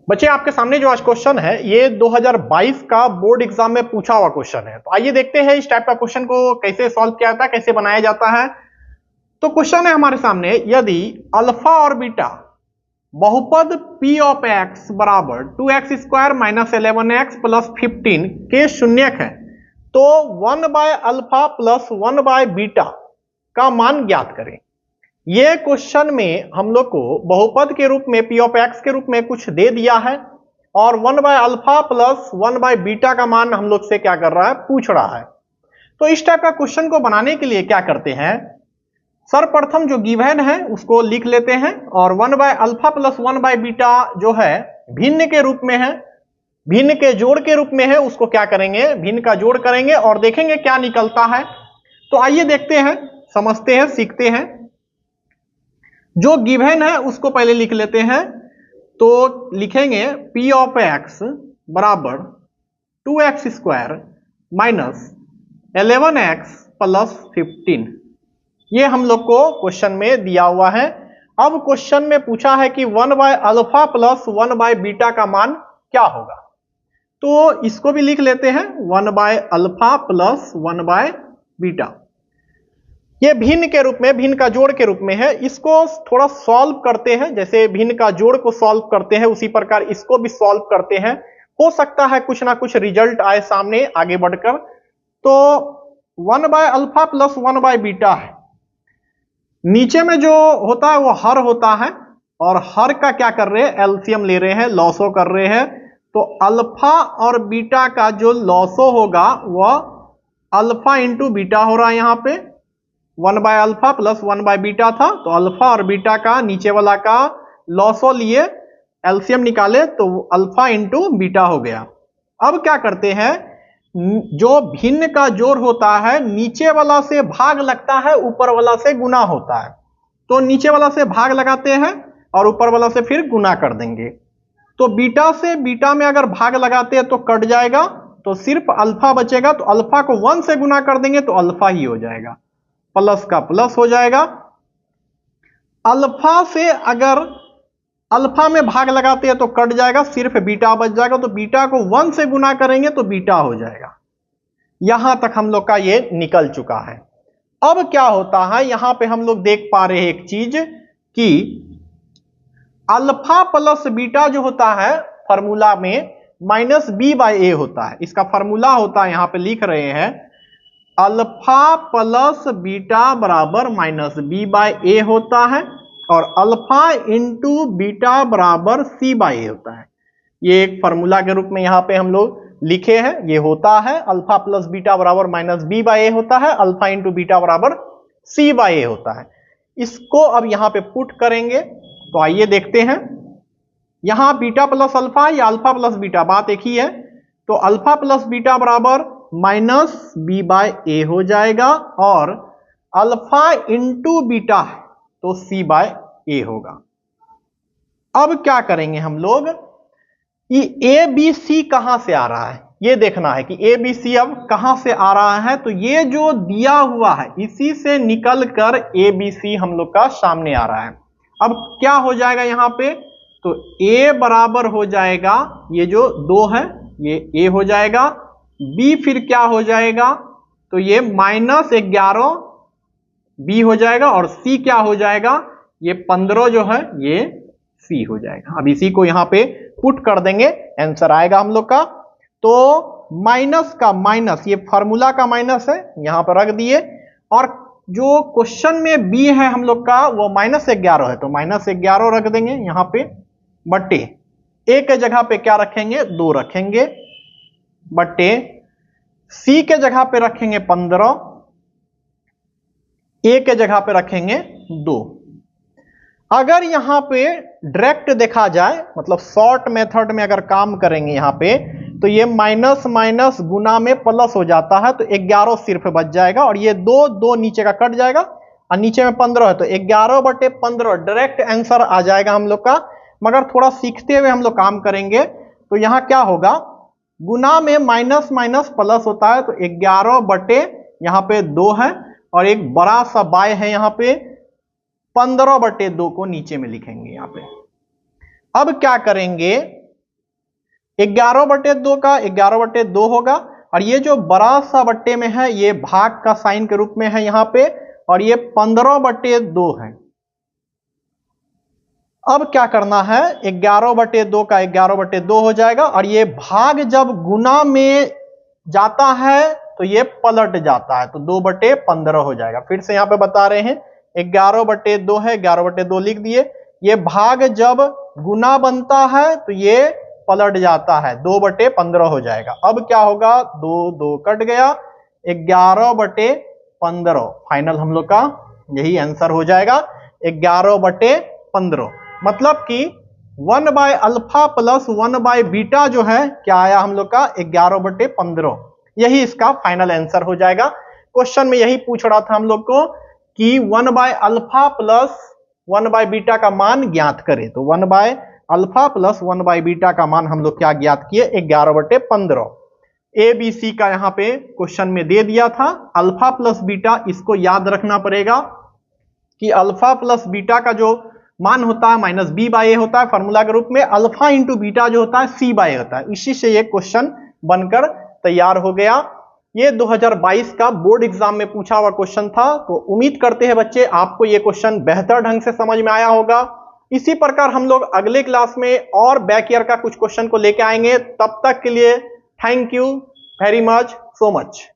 बच्चे आपके सामने जो आज क्वेश्चन है ये 2022 का बोर्ड एग्जाम में पूछा हुआ क्वेश्चन है। तो आइए देखते हैं इस टाइप का क्वेश्चन को कैसे सॉल्व किया जाता है, कैसे बनाया जाता है। तो क्वेश्चन है हमारे सामने, यदि अल्फा और बीटा बहुपद p ऑफ x बराबर 2x square minus 11x plus 15 के शून्यक है तो 1 by alpha plus 1 by beta का मान ज्ञात करें। ये क्वेश्चन में हम लोग को बहुपद के रूप में p ऑफ x के रूप में कुछ दे दिया है और 1 by alpha plus 1 by beta का मान हम लोग से क्या कर रहा है, पूछ रहा है। तो इस टाइप का क्वेश्चन को बनाने के लिए क्या करते हैं, सर्वप्रथम जो गिवन है उसको लिख लेते हैं और 1 by alpha plus 1 by beta जो है भिन्न के रूप में है, भिन्न के जोड़ के रूप में है, उसको क्या करेंगे, भिन्न का जोड़ करेंगे और देखेंगे क्या निकलता है। तो आइए देखते हैं, समझते हैं, सीखते हैं। जो गिवन है उसको पहले लिख लेते हैं। तो लिखेंगे p ऑफ x बराबर 2x square minus 11x plus 15। ये हम लोग को क्वेश्चन में दिया हुआ है। अब क्वेश्चन में पूछा है कि 1 by alpha plus 1 by beta का मान क्या होगा। तो इसको भी लिख लेते हैं, 1 by alpha plus 1 by beta. ये भिन्न के रूप में, भिन्न का जोड़ के रूप में है। इसको थोड़ा सॉल्व करते हैं, जैसे भिन्न का जोड़ को सॉल्व करते हैं उसी प्रकार इसको भी सॉल्व करते हैं। हो सकता है कुछ ना कुछ रिजल्ट आए सामने आगे बढ़कर। तो 1 by alpha plus 1 by beta है, नीचे में जो होता है वो हर होता है और हर का क्या कर रहे हैं, एलसीएम ले रहे हैं, लॉसो कर रहे हैं। तो अल्फा और बीटा का जो लॉसो होगा वह अल्फा इंटू बीटा हो रहा है। यहां पे 1 by alpha plus 1 by beta था, तो अल्फा और बीटा का नीचे वाला का लॉसो लिए, एलसीएम निकाले तो अल्फा इंटू बीटा हो गया। अब क्या करते हैं, जो भिन्न का जोड़ होता है नीचे वाला से भाग लगता है, ऊपर वाला से गुना होता है। तो नीचे वाला से भाग लगाते हैं और ऊपर वाला से फिर गुना कर देंगे। तो बीटा से बीटा में अगर भाग लगाते हैं तो कट जाएगा, तो सिर्फ अल्फा बचेगा। तो अल्फा को 1 से गुना कर देंगे तो अल्फा ही हो जाएगा, प्लस का प्लस हो जाएगा। अल्फा से अगर अल्फा में भाग लगाते हैं तो कट जाएगा, सिर्फ बीटा बच जाएगा। तो बीटा को 1 से गुना करेंगे तो बीटा हो जाएगा। यहां तक हम लोग का ये निकल चुका है। अब क्या होता है, यहां पे हम लोग देख पा रहे हैं एक चीज कि अल्फा प्लस बीटा जो होता है फॉर्मूला में माइनस बी बाय ए होता है। इसका फॉर्मूला होता है, यहां पे लिख रहे हैं, अल्फा प्लस बीटा बराबर माइनस बी बाय ए होता है और अल्फा इंटू बीटा बराबर सी बाय ए होता है। ये एक फॉर्मूला के रूप में यहां पे हम लोग लिखे हैं। ये होता है अल्फा प्लस बीटा बराबर माइनस बी बाय ए होता है, अल्फा इंटू बीटा बराबर सी बाय ए होता है। इसको अब यहां पे पुट करेंगे तो आइए देखते हैं, यहां बीटा प्लस अल्फा या अल्फा प्लस बीटा, बात एक ही है। तो अल्फा प्लस बीटा बराबर माइनस बी बाय ए हो जाएगा और अल्फा इंटू बीटा है तो सी बाय ए होगा। अब क्या करेंगे हम लोग, ये ए बी सी कहां से आ रहा है ये देखना है कि ए बी सी अब कहां से आ रहा है। तो ये जो दिया हुआ है इसी से निकल कर ए बी सी हम लोग का सामने आ रहा है। अब क्या हो जाएगा यहां पे, तो ए बराबर हो जाएगा, ये जो 2 है ये ए हो जाएगा, बी फिर क्या हो जाएगा, तो ये माइनस 11 बी हो जाएगा और सी क्या हो जाएगा, ये 15 जो है ये सी हो जाएगा। अब इसी को यहां पे पुट कर देंगे, आंसर आएगा हम लोग का। तो माइनस का माइनस, ये फार्मूला का माइनस है, यहां पर रख दिए। और जो क्वेश्चन में बी है हम लोग का वो माइनस 11 है, तो माइनस 11 रख देंगे यहां पे, बट्टे ए के जगह पे क्या रखेंगे, 2 रखेंगे, बट्टे सी के जगह पे रखेंगे 15, ए के जगह पे रखेंगे 2। अगर यहां पे डायरेक्ट देखा जाए, मतलब शॉर्ट मेथड में अगर काम करेंगे यहां पे, तो ये माइनस माइनस गुना में प्लस हो जाता है, तो 11 सिर्फ बच जाएगा और ये 2 नीचे का कट जाएगा और नीचे में 15 है, तो 11 बटे 15 डायरेक्ट आंसर आ जाएगा हम लोग का। मगर थोड़ा सीखते हुए हम लोग काम करेंगे। तो यहां क्या होगा, गुना में माइनस माइनस प्लस होता है, तो 11 बटे यहां पे 2 है और एक बड़ा सा बाय है यहां पे, 15 बटे 2 को नीचे में लिखेंगे यहां पे। अब क्या करेंगे, 11/2 का 11/2 होगा, और ये जो बड़ा सा बट्टे में है ये भाग का साइन के रूप में है यहां पे, और ये 15/2 है। अब क्या करना है, 11/2 का 11/2 हो जाएगा, और ये भाग जब गुना में जाता है तो ये पलट जाता है, तो 2/15 हो जाएगा। फिर से यहां पे बता रहे हैं, 11/2 है, 11/2 लिख दिए। ये भाग जब गुना बनता है तो ये पलट जाता है, 2/15 हो जाएगा। अब क्या होगा, 2 कट गया, 11/15 फाइनल हम लोग का यही आंसर हो जाएगा, 11/15। मतलब कि 1/अल्फा प्लस 1/बीटा जो है क्या आया हम लोग का, 11/15। यही इसका फाइनल आंसर हो जाएगा। क्वेश्चन में यही पूछ रहा था हम लोग को कि 1/अल्फा प्लस 1/बीटा का मान ज्ञात करें, तो 1/अल्फा प्लस 1/बीटा का मान हम लोग क्या ज्ञात किए, 11/15। ए बी सी का यहां पे क्वेश्चन में दे दिया था। अल्फा प्लस बीटा, इसको याद रखना पड़ेगा कि अल्फा प्लस बीटा का जो मान होता है -b/a होता है फॉर्मूला के रूप में, अल्फा इंटू बीटा जो होता है c/a होता है। इसी से ये क्वेश्चन बनकर तैयार हो गया। ये 2022 का बोर्ड एग्जाम में पूछा हुआ क्वेश्चन था। तो उम्मीद करते हैं बच्चे आपको ये क्वेश्चन बेहतर ढंग से समझ में आया होगा। इसी प्रकार हम लोग अगले क्लास में और बैक ईयर का कुछ क्वेश्चन को लेकर आएंगे। तब तक के लिए thank you very much, so much.